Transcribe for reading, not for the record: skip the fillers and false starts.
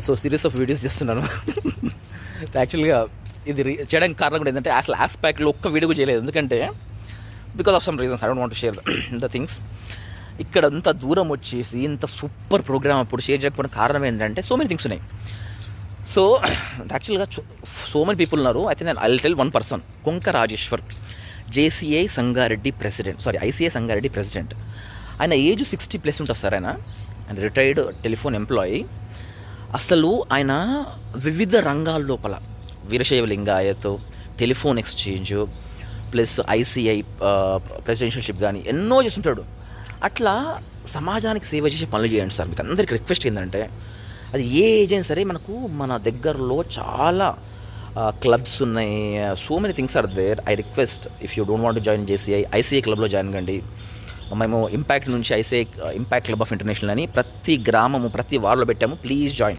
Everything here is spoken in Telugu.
సో సిరీస్ ఆఫ్ వీడియోస్ చేస్తున్నాను. యాక్చువల్గా ఇది చేయడానికి కారణం కూడా ఏంటంటే అసలు ఆస్పాక్లో ఒక్క వీడియో కూడా చేయలేదు. ఎందుకంటే because of some reasons I don't want to share the things. ఇక్కడ అంత దూరం వచ్చేసి ఇంత సూపర్ ప్రోగ్రామ్ అప్పుడు షేర్ చేయకపోవడం కారణం ఏంటంటే సో మెనీ థింగ్స్ ఉన్నాయి. సో యాక్చువల్గా సో మెనీ పీపుల్ ఉన్నారు. అయితే నేను I tell one person, Konka Rajeshwar, JCI Sangareddy president, ICI Sangareddy president. ఆయన ఏజ్ 60+ ఉంటుంది సార్. ఆయన రిటైర్డ్ టెలిఫోన్ ఎంప్లాయీ. అసలు ఆయన వివిధ రంగాల లోపల Veerashaiva Lingayat, telephone exchange plus ICI presidentialship కానీ ఎన్నో చేస్తుంటాడు. అట్లా సమాజానికి సేవ చేసే పనులు చేయండి సార్. మీకు అందరికీ రిక్వెస్ట్ ఏంటంటే, అది ఏ ఏజ్ అయినా సరే, మనకు మన దగ్గరలో చాలా క్లబ్స్ ఉన్నాయి. So many things are there. I request if you don't want to join JCI, ICI క్లబ్లో జాయిన్ కండి. మేము ఇంపాక్ట్ నుంచి ICI impact club of international అని ప్రతి గ్రామము ప్రతి వార్డులో పెట్టాము. Please join.